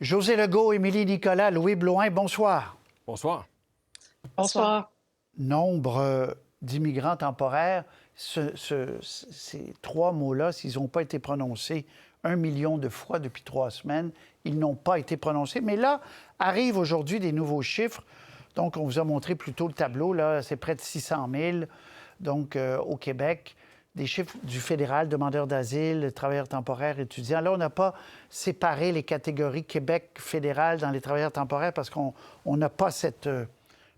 José Legault, Émilie Nicolas, Louis Blouin, bonsoir. Bonsoir. Bonsoir. Nombre d'immigrants temporaires, ces trois mots-là, s'ils n'ont pas été prononcés 1 million de fois depuis 3 semaines, ils n'ont pas été prononcés. Mais là, arrivent aujourd'hui des nouveaux chiffres. Donc, on vous a montré plutôt le tableau, là, c'est près de 600 000, donc au Québec. Des chiffres du fédéral, demandeurs d'asile, travailleurs temporaires, étudiants. Là, on n'a pas séparé les catégories Québec fédéral dans les travailleurs temporaires parce qu'on n'a pas cette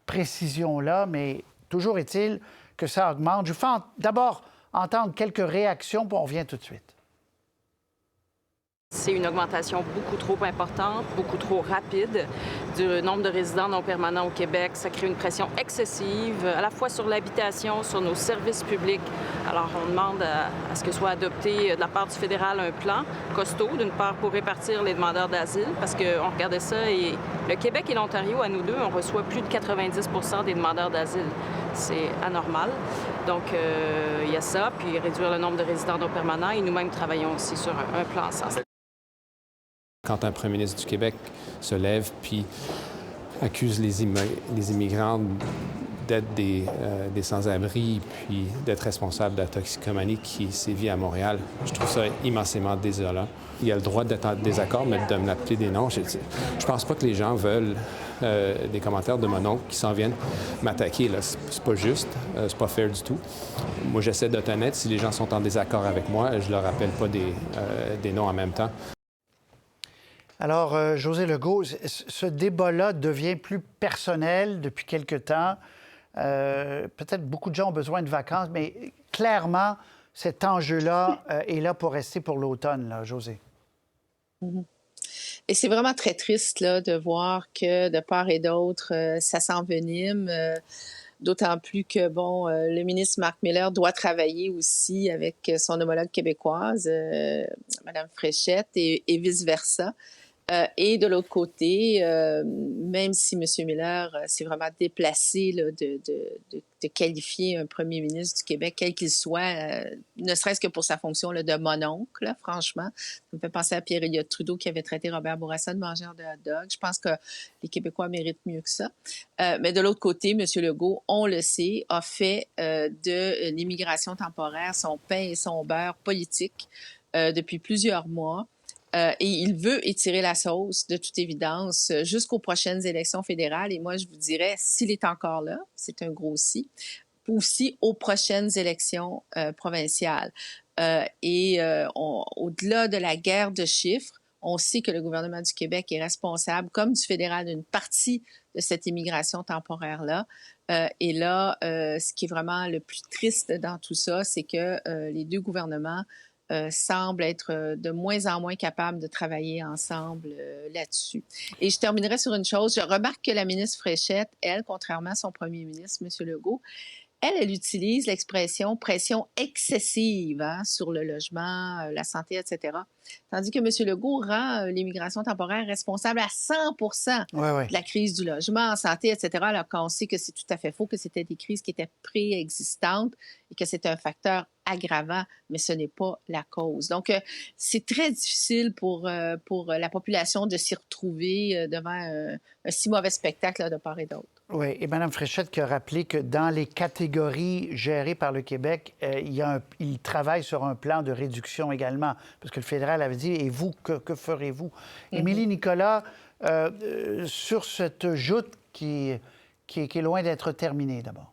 précision-là, mais toujours est-il que ça augmente. Je vous fais d'abord entendre quelques réactions, puis on revient tout de suite. C'est une augmentation beaucoup trop importante, beaucoup trop rapide du nombre de résidents non permanents au Québec. Ça crée une pression excessive, à la fois sur l'habitation, sur nos services publics. Alors, on demande à ce que soit adopté de la part du fédéral un plan costaud, d'une part pour répartir les demandeurs d'asile, parce qu'on regardait ça, et le Québec et l'Ontario, à nous deux, on reçoit plus de 90 des demandeurs d'asile. C'est anormal. Donc, il y a ça, puis réduire le nombre de résidents non permanents, et nous-mêmes travaillons aussi sur un plan en ce sens. Quand un premier ministre du Québec se lève puis accuse les immigrants d'être des sans-abri puis d'être responsables de la toxicomanie qui sévit à Montréal, je trouve ça immensément désolant. Il a le droit d'être en désaccord, mais de me l'appeler des noms. Je pense pas que les gens veulent des commentaires de mon oncle qui s'en viennent m'attaquer. C'est pas juste, c'est pas fair du tout. Moi, j'essaie d'être honnête. Si les gens sont en désaccord avec moi, je leur rappelle pas des noms en même temps. Alors, José Legault, ce débat-là devient plus personnel depuis quelque temps. Peut-être beaucoup de gens ont besoin de vacances, mais clairement, cet enjeu-là est là pour rester pour l'automne, là, José. Mm-hmm. Et c'est vraiment très triste là, de voir que de part et d'autre, ça s'envenime. D'autant plus que, bon, le ministre Marc Miller doit travailler aussi avec son homologue québécoise, Mme Fréchette, et vice-versa. Et de l'autre côté, même si M. Miller s'est vraiment déplacé là, de qualifier un premier ministre du Québec, quel qu'il soit, ne serait-ce que pour sa fonction là, de mononcle, là, franchement. Ça me fait penser à Pierre-Éliott Trudeau qui avait traité Robert Bourassa de mangeur de hot dog. Je pense que les Québécois méritent mieux que ça. Mais de l'autre côté, M. Legault, on le sait, a fait de l'immigration temporaire son pain et son beurre politique depuis plusieurs mois. Et il veut étirer la sauce, de toute évidence, jusqu'aux prochaines élections fédérales. Et moi, je vous dirais, s'il est encore là, c'est un gros si, aussi aux prochaines élections provinciales. Au-delà de la guerre de chiffres, on sait que le gouvernement du Québec est responsable, comme du fédéral, d'une partie de cette immigration temporaire-là. Et là, ce qui est vraiment le plus triste dans tout ça, c'est que les deux gouvernements semblent être de moins en moins capables de travailler ensemble là-dessus. Et je terminerai sur une chose. Je remarque que la ministre Fréchette, elle, contrairement à son premier ministre, M. Legault, elle utilise l'expression pression excessive sur le logement, la santé, etc. Tandis que M. Legault rend l'immigration temporaire responsable à 100 de la crise du logement, en santé, etc., alors qu'on sait que c'est tout à fait faux, que c'était des crises qui étaient préexistantes et que c'est un facteur aggravant, mais ce n'est pas la cause. Donc, c'est très difficile pour la population de s'y retrouver devant un si mauvais spectacle là, de part et d'autre. Oui, et Mme Fréchette qui a rappelé que dans les catégories gérées par le Québec, il travaille sur un plan de réduction également, parce que le fédéral avait dit « Et vous, que ferez-vous? » Émilie Nicolas, sur cette joute qui est loin d'être terminée d'abord.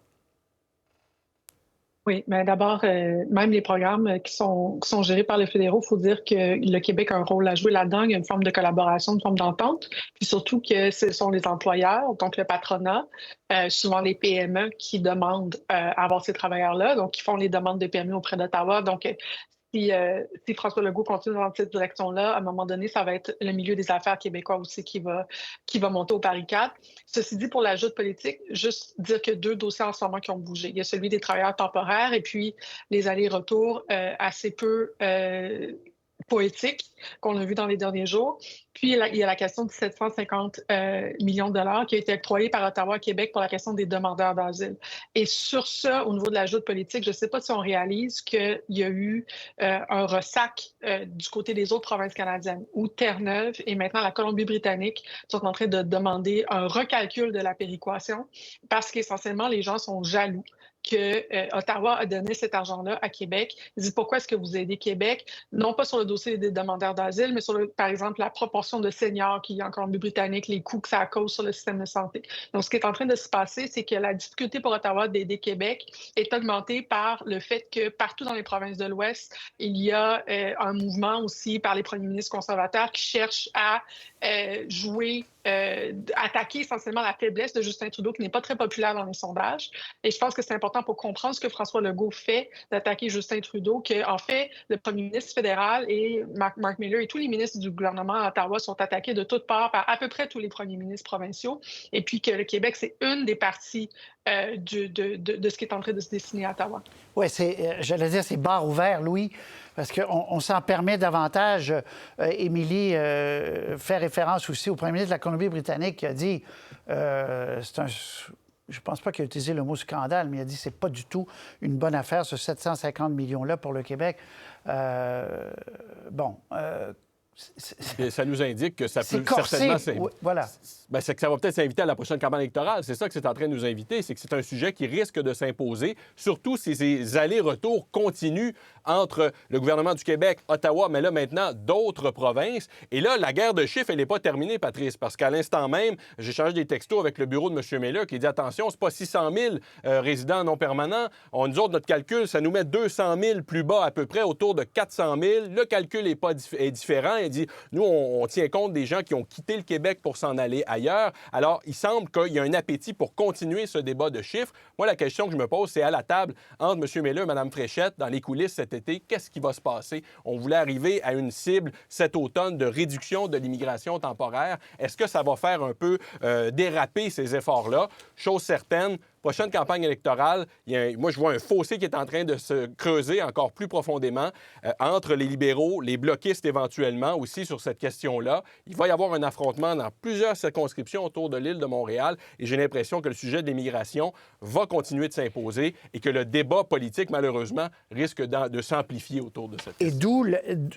Oui, mais d'abord, même les programmes qui sont gérés par les fédéraux, il faut dire que le Québec a un rôle à jouer là-dedans. Il y a une forme de collaboration, une forme d'entente. Puis surtout que ce sont les employeurs, donc le patronat, souvent les PME qui demandent à avoir ces travailleurs-là, donc qui font les demandes de permis auprès d'Ottawa. Donc, si François Legault continue dans cette direction-là, à un moment donné, ça va être le milieu des affaires québécois aussi qui va monter aux barricades. Ceci dit, pour la joute politique, juste dire que 2 dossiers en ce moment qui ont bougé. Il y a celui des travailleurs temporaires et puis les allers-retours assez peu poétique qu'on a vu dans les derniers jours. Puis, il y a la question de 750 millions de dollars qui a été octroyé par Ottawa à Québec pour la question des demandeurs d'asile. Et sur ça, au niveau de la joute politique, je ne sais pas si on réalise qu'il y a eu un ressac du côté des autres provinces canadiennes, où Terre-Neuve et maintenant la Colombie-Britannique sont en train de demander un recalcul de la péréquation parce qu'essentiellement, les gens sont jaloux que Ottawa a donné cet argent-là à Québec. Ils disent pourquoi est-ce que vous aidez Québec, non pas sur le dossier des demandeurs d'asile, mais sur, par exemple, la proportion de seniors qu'il y a en Colombie-Britannique, les coûts que ça cause sur le système de santé. Donc, ce qui est en train de se passer, c'est que la difficulté pour Ottawa d'aider Québec est augmentée par le fait que partout dans les provinces de l'Ouest, il y a un mouvement aussi par les premiers ministres conservateurs qui cherchent à attaquer essentiellement la faiblesse de Justin Trudeau, qui n'est pas très populaire dans les sondages. Et je pense que c'est important pour comprendre ce que François Legault fait, d'attaquer Justin Trudeau, qu'en fait, le premier ministre fédéral et Mark Miller et tous les ministres du gouvernement à Ottawa sont attaqués de toutes parts par à peu près tous les premiers ministres provinciaux. Et puis que le Québec, c'est une des parties de ce qui est en train de se dessiner à Ottawa. Oui, j'allais dire, c'est barre ouvert, Louis, parce qu'on s'en permet davantage. Émilie fait référence aussi au premier ministre de la Colombie-Britannique qui a dit, je ne pense pas qu'il a utilisé le mot scandale, mais il a dit que ce n'est pas du tout une bonne affaire, ce 750 millions-là pour le Québec. Et ça nous indique que ça peut corsé, certainement... oui, voilà. Ben, c'est que ça va peut-être s'inviter à la prochaine campagne électorale. C'est ça que c'est en train de nous inviter. C'est que c'est un sujet qui risque de s'imposer, surtout si ces allers-retours continuent entre le gouvernement du Québec, Ottawa, mais là, maintenant, d'autres provinces. Et là, la guerre de chiffres, elle n'est pas terminée, Patrice, parce qu'à l'instant même, j'ai changé des textos avec le bureau de M. Miller qui dit, attention, c'est pas 600 000 résidents non permanents. Nous autres, notre calcul, ça nous met 200 000 plus bas, à peu près, autour de 400 000. Le calcul est différent. Il dit, nous, on tient compte des gens qui ont quitté le Québec pour s'en aller ailleurs. Alors, il semble qu'il y a un appétit pour continuer ce débat de chiffres. Moi, la question que je me pose, c'est à la table entre M. Miller et Mme Fréchette, dans les coulisses cet été, qu'est-ce qui va se passer? On voulait arriver à une cible cet automne de réduction de l'immigration temporaire. Est-ce que ça va faire un peu déraper ces efforts-là? Chose certaine, prochaine campagne électorale, moi, je vois un fossé qui est en train de se creuser encore plus profondément entre les libéraux, les bloquistes éventuellement aussi sur cette question-là. Il va y avoir un affrontement dans plusieurs circonscriptions autour de l'île de Montréal et j'ai l'impression que le sujet de l'immigration va continuer de s'imposer et que le débat politique, malheureusement, risque de s'amplifier autour de cette question.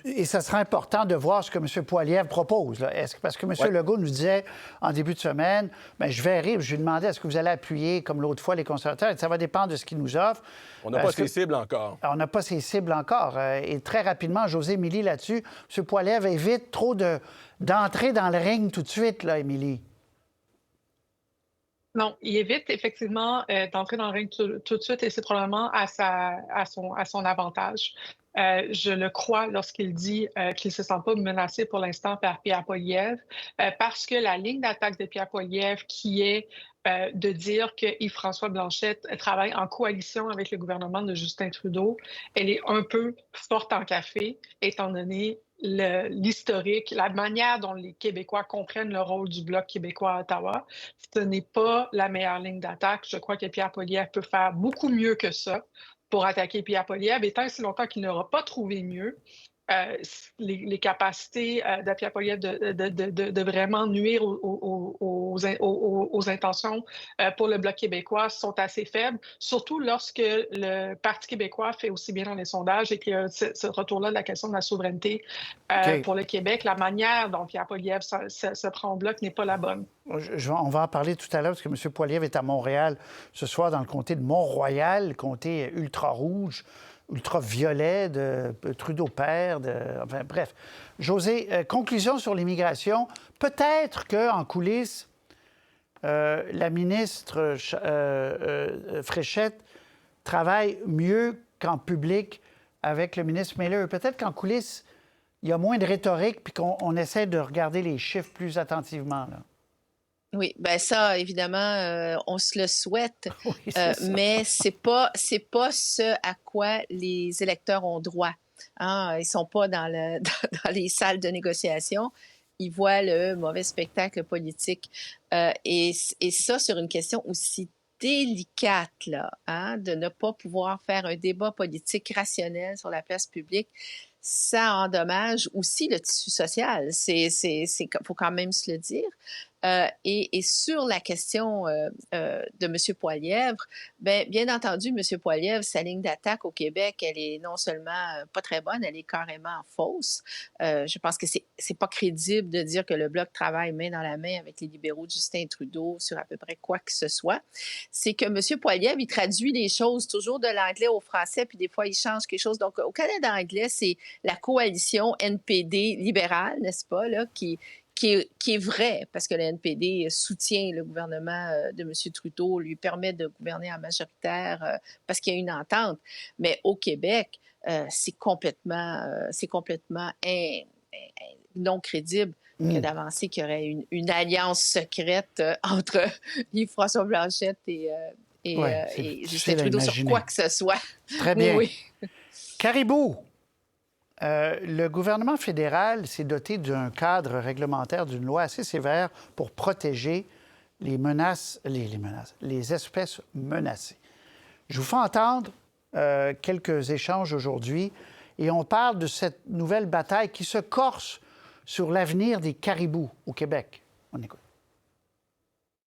Et ça sera important de voir ce que M. Poilievre propose. Là. Parce que M. Legault nous disait en début de semaine, bien, je verrai, je lui demandais, est-ce que vous allez appuyer comme l'autre fois les conservateurs? Ça va dépendre de ce qu'ils nous offrent. On n'a pas ces cibles encore. On n'a pas ces cibles encore. Et très rapidement, José Émilie là-dessus, M. Poilievre évite trop d'entrer dans le ring tout de suite, là, Émilie. Non, il évite effectivement d'entrer dans le ring tout de suite et c'est probablement à son avantage. Je le crois lorsqu'il dit qu'il ne se sent pas menacé pour l'instant par Pierre Poilievre, parce que la ligne d'attaque de Pierre Poilievre, qui est de dire que Yves-François Blanchette travaille en coalition avec le gouvernement de Justin Trudeau, elle est un peu forte en café, étant donné l'historique, la manière dont les Québécois comprennent le rôle du Bloc québécois à Ottawa. Ce n'est pas la meilleure ligne d'attaque. Je crois que Pierre Poilievre peut faire beaucoup mieux que ça pour attaquer Pierre Poilievre, et tant et si longtemps qu'il n'aura pas trouvé mieux, les capacités de Pierre Poilievre de vraiment nuire aux intentions pour le Bloc québécois sont assez faibles, surtout lorsque le Parti québécois fait aussi bien dans les sondages et qu'il y a ce retour-là de la question de la souveraineté pour le Québec. La manière dont Pierre Poilievre se prend au Bloc n'est pas la bonne. On va en parler tout à l'heure, parce que M. Poilievre est à Montréal ce soir, dans le comté de Mont-Royal, le comté ultra-rouge, ultra-violet de Trudeau père, enfin bref. José, conclusion sur l'immigration. Peut-être qu'en coulisses, la ministre Fréchette travaille mieux qu'en public avec le ministre Miller. Peut-être qu'en coulisses, il y a moins de rhétorique puis qu'on essaie de regarder les chiffres plus attentivement, là. Oui, bien ça, évidemment, on se le souhaite, Oui, mais c'est pas ce à quoi les électeurs ont droit. Hein? Ils sont pas dans les salles de négociation. Ils voient le mauvais spectacle politique. Et ça, sur une question aussi délicate, là, hein, de ne pas pouvoir faire un débat politique rationnel sur la place publique. Ça endommage aussi le tissu social. Faut quand même se le dire. Et sur la question de M. Poilievre, bien entendu, M. Poilievre, sa ligne d'attaque au Québec, elle est non seulement pas très bonne, elle est carrément fausse. Je pense que c'est pas crédible de dire que le Bloc travaille main dans la main avec les libéraux de Justin Trudeau sur à peu près quoi que ce soit. C'est que M. Poilievre, il traduit les choses toujours de l'anglais au français, puis des fois, il change quelque chose. Donc, au Canada anglais, c'est la coalition NPD libérale, n'est-ce pas, là, qui est vrai, parce que le NPD soutient le gouvernement de M. Trudeau, lui permet de gouverner en majoritaire parce qu'il y a une entente. Mais au Québec, c'est complètement non crédible que d'avancer qu'il y aurait une alliance secrète entre Yves-François Blanchette et Justin Trudeau sur quoi que ce soit. Très bien. Oui. Caribou. Le gouvernement fédéral s'est doté d'un cadre réglementaire, d'une loi assez sévère pour protéger les espèces menacées. Je vous fais entendre quelques échanges aujourd'hui et on parle de cette nouvelle bataille qui se corse sur l'avenir des caribous au Québec. On écoute.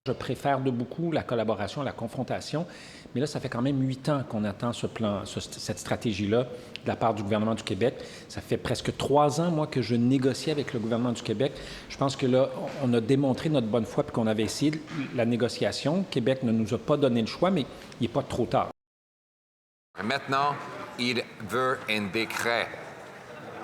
Je préfère de beaucoup la collaboration, la confrontation, mais là, ça fait quand même 8 ans qu'on attend cette stratégie-là de la part du gouvernement du Québec. Ça fait presque 3 ans, moi, que je négocie avec le gouvernement du Québec. Je pense que là, on a démontré notre bonne foi puis qu'on avait essayé la négociation. Québec ne nous a pas donné le choix, mais il n'est pas trop tard. Maintenant, il veut un décret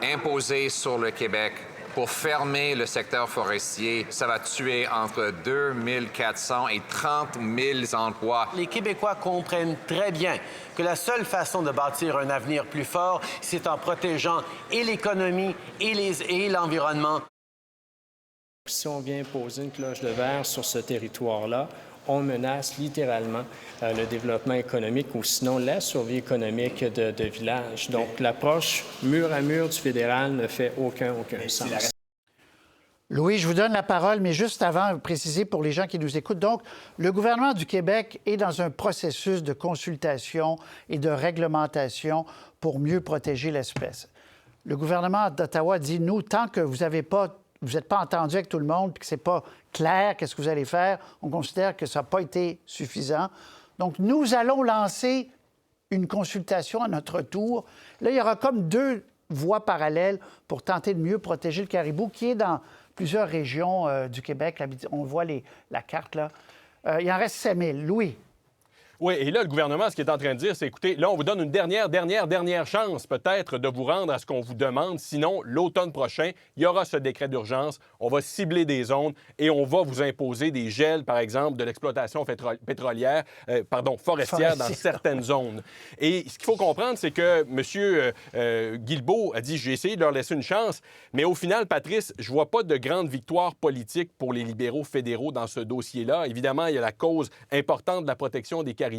imposé sur le Québec pour fermer le secteur forestier. Ça va tuer entre 2 400 et 30 000 emplois. Les Québécois comprennent très bien que la seule façon de bâtir un avenir plus fort, c'est en protégeant et l'économie et l'environnement. Si on vient poser une cloche de verre sur ce territoire-là, on menace littéralement le développement économique ou sinon la survie économique de villages. Donc, l'approche mur à mur du fédéral ne fait aucun sens. Louis, je vous donne la parole, mais juste avant, préciser pour les gens qui nous écoutent. Donc, le gouvernement du Québec est dans un processus de consultation et de réglementation pour mieux protéger l'espèce. Le gouvernement d'Ottawa dit, nous, tant que vous n'êtes pas entendu avec tout le monde et que ce n'est pas clair qu'est-ce que vous allez faire, on considère que ça n'a pas été suffisant. Donc, nous allons lancer une consultation à notre tour. Là, il y aura comme 2 voies parallèles pour tenter de mieux protéger le caribou qui est dans plusieurs régions du Québec. On voit la carte, là. Il en reste 5 000. Louis. Oui, et là, le gouvernement, ce qu'il est en train de dire, c'est, écoutez, là, on vous donne une dernière chance, peut-être, de vous rendre à ce qu'on vous demande. Sinon, l'automne prochain, il y aura ce décret d'urgence. On va cibler des zones et on va vous imposer des gels, par exemple, de l'exploitation forestière dans certaines zones. Et ce qu'il faut comprendre, c'est que M. Guilbeault a dit, j'ai essayé de leur laisser une chance, mais au final, Patrice, je vois pas de grande victoire politique pour les libéraux fédéraux dans ce dossier-là. Évidemment, il y a la cause importante de la protection des caribous,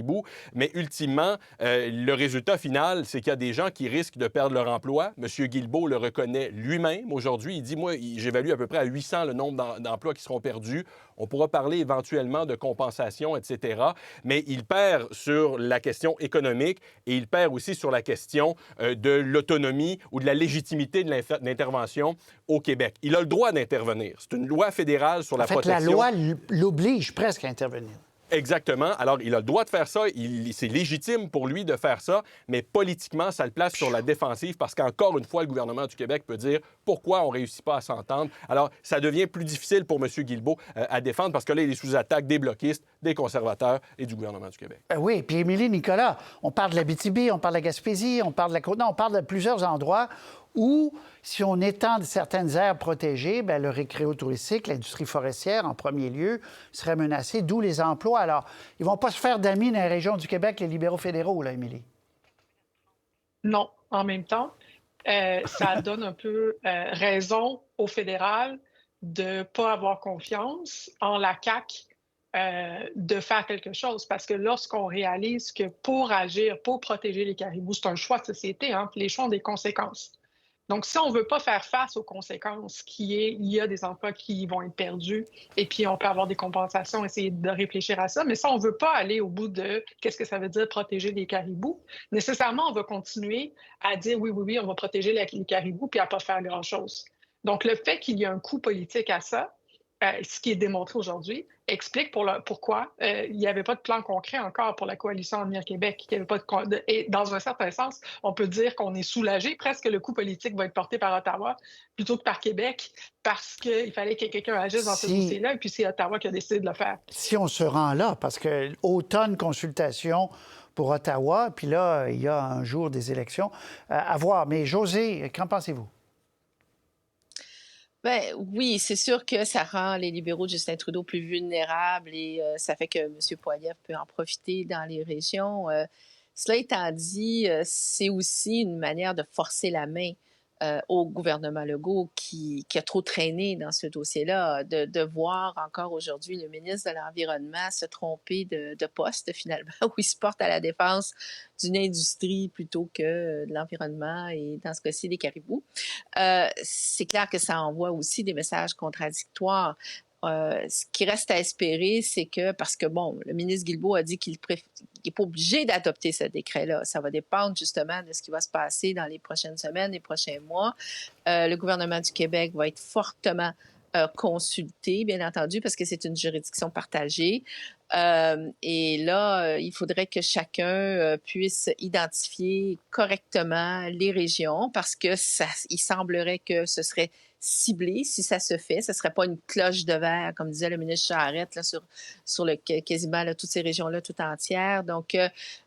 mais ultimement, le résultat final, c'est qu'il y a des gens qui risquent de perdre leur emploi. M. Guilbeault le reconnaît lui-même aujourd'hui. Il dit, moi, j'évalue à peu près à 800 le nombre d'emplois qui seront perdus. On pourra parler éventuellement de compensation, etc. Mais il perd sur la question économique et il perd aussi sur la question de l'autonomie ou de la légitimité de l'intervention au Québec. Il a le droit d'intervenir. C'est une loi fédérale sur la protection. La loi l'oblige presque à intervenir. Exactement. Alors, il a le droit de faire ça. C'est légitime pour lui de faire ça, mais politiquement, ça le place sur la défensive parce qu'encore une fois, le gouvernement du Québec peut dire pourquoi on ne réussit pas à s'entendre. Alors, ça devient plus difficile pour M. Guilbeault à défendre parce que là, il est sous attaque des bloquistes, des conservateurs et du gouvernement du Québec. Oui, puis Émilie, Nicolas, on parle de l'Abitibi, on parle de la Gaspésie, on parle de la Côte-Nord, on parle de plusieurs endroits où, si on étend certaines aires protégées, bien, le récréo-touristique, l'industrie forestière, en premier lieu, serait menacée, d'où les emplois. Alors, ils ne vont pas se faire d'amis dans les régions du Québec, les libéraux fédéraux, là, Émilie? Non, en même temps, ça donne un peu raison au fédéral de ne pas avoir confiance en la CAQ de faire quelque chose. Parce que lorsqu'on réalise que pour agir, pour protéger les caribous, c'est un choix de société, hein, puis les choix ont des conséquences. Donc, si on ne veut pas faire face aux conséquences, il y a des emplois qui vont être perdus et puis on peut avoir des compensations, essayer de réfléchir à ça. Mais si on ne veut pas aller au bout de qu'est-ce que ça veut dire protéger les caribous, nécessairement, on va continuer à dire oui, on va protéger les caribous puis à ne pas faire grand-chose. Donc, le fait qu'il y ait un coût politique à ça, ce qui est démontré aujourd'hui, explique pourquoi il n'y avait pas de plan concret encore pour la coalition Avenir Québec. Et dans un certain sens, on peut dire qu'on est soulagé. Presque le coup politique va être porté par Ottawa plutôt que par Québec parce qu'il fallait que quelqu'un agisse dans ce dossier-là. Et puis c'est Ottawa qui a décidé de le faire. Si on se rend là, parce que automne consultation pour Ottawa, puis là, il y a un jour des élections à voir. Mais Josée, qu'en pensez-vous? Ben oui, c'est sûr que ça rend les libéraux de Justin Trudeau plus vulnérables et ça fait que M. Poilievre peut en profiter dans les régions. Cela étant dit, c'est aussi une manière de forcer la main au gouvernement Legault qui a trop traîné dans ce dossier-là, de voir encore aujourd'hui le ministre de l'Environnement se tromper de poste finalement, où il se porte à la défense d'une industrie plutôt que de l'environnement et dans ce cas-ci des caribous. C'est clair que ça envoie aussi des messages contradictoires. Ce qui reste à espérer, c'est que, parce que, bon, le ministre Guilbeault a dit qu'il n'est pas obligé d'adopter ce décret-là. Ça va dépendre justement de ce qui va se passer dans les prochaines semaines, les prochains mois. Le gouvernement du Québec va être fortement consulté, bien entendu, parce que c'est une juridiction partagée. Et là, il faudrait que chacun puisse identifier correctement les régions parce que il semblerait que ce serait ciblé si ça se fait. Ce ne serait pas une cloche de verre, comme disait le ministre Charette, là, sur quasiment là, toutes ces régions-là tout entières. Donc,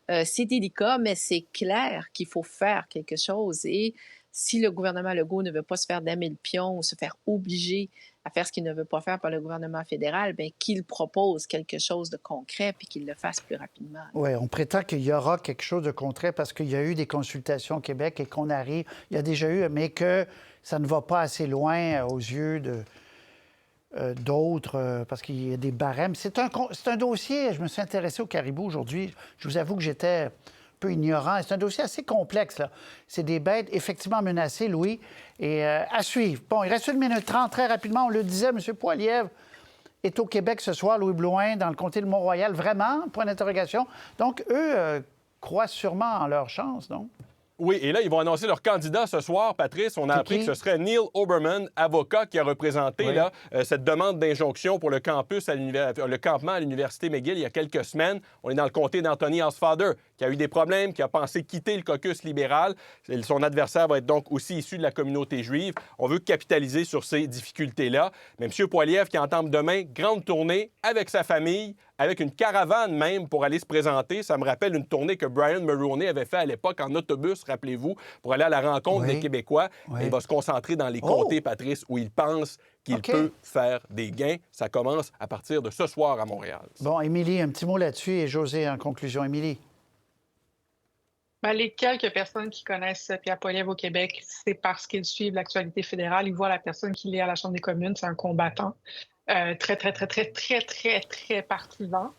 c'est délicat, mais c'est clair qu'il faut faire quelque chose. Et si le gouvernement Legault ne veut pas se faire damer le pion ou se faire obliger à faire ce qu'il ne veut pas faire par le gouvernement fédéral, bien, qu'il propose quelque chose de concret puis qu'il le fasse plus rapidement. Oui, on prétend qu'il y aura quelque chose de concret parce qu'il y a eu des consultations au Québec et qu'on arrive, il y a déjà eu, mais que ça ne va pas assez loin aux yeux d'autres parce qu'il y a des barèmes. C'est un dossier, je me suis intéressé au caribou aujourd'hui. Je vous avoue que j'étais un peu ignorant. C'est un dossier assez complexe, là. C'est des bêtes effectivement menacées, Louis, et à suivre. Bon, il reste 1 minute 30, très rapidement. On le disait, M. Poilievre est au Québec ce soir, Louis Blouin, dans le comté de Mont-Royal. Vraiment? Point d'interrogation. Donc, eux croient sûrement en leur chance, non? Oui, et là, ils vont annoncer leur candidat ce soir, Patrice. On a appris que ce serait Neil Oberman, avocat, qui a représenté là, cette demande d'injonction pour le campement à l'Université McGill il y a quelques semaines. On est dans le comté d'Anthony Housefather, qui a eu des problèmes, qui a pensé quitter le caucus libéral. Son adversaire va être donc aussi issu de la communauté juive. On veut capitaliser sur ces difficultés-là. Mais M. Poilievre, qui entame demain, grande tournée avec sa famille, avec une caravane même pour aller se présenter. Ça me rappelle une tournée que Brian Mulroney avait fait à l'époque en autobus, rappelez-vous, pour aller à la rencontre des Québécois. Et il va se concentrer dans les comtés, Patrice, où il pense qu'il peut faire des gains. Ça commence à partir de ce soir à Montréal. Bon, Émilie, un petit mot là-dessus et Josée en conclusion. Émilie. Ben, les quelques personnes qui connaissent Pierre Poilievre au Québec, c'est parce qu'ils suivent l'actualité fédérale. Ils voient la personne qu'il est à la Chambre des communes, c'est un combattant. Très partisan.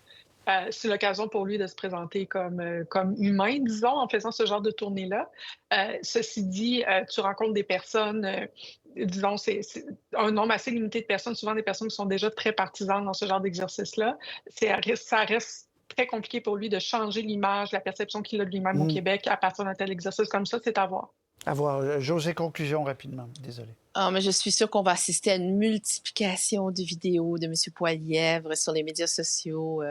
C'est l'occasion pour lui de se présenter comme humain, disons, en faisant ce genre de tournée-là. Ceci dit, tu rencontres des personnes, disons, c'est un nombre assez limité de personnes, souvent des personnes qui sont déjà très partisanes dans ce genre d'exercice-là. Ça reste très compliqué pour lui de changer l'image, la perception qu'il a de lui-même au Québec à partir d'un tel exercice comme ça, c'est à voir. À voir. Josée, conclusion rapidement. Désolé. Ah, mais je suis sûre qu'on va assister à une multiplication de vidéos de M. Poilievre sur les médias sociaux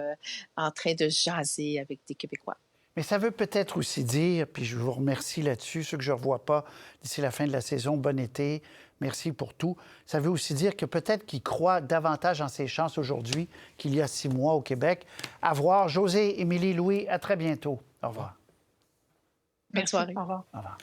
en train de jaser avec des Québécois. Mais ça veut peut-être aussi dire, puis je vous remercie là-dessus, ceux que je ne revois pas d'ici la fin de la saison, bon été, merci pour tout. Ça veut aussi dire que peut-être qu'il croit davantage en ses chances aujourd'hui qu'il y a 6 mois au Québec. À voir. Josée, Émilie, Louis, à très bientôt. Au revoir. Bonne soirée. Au revoir. Au revoir.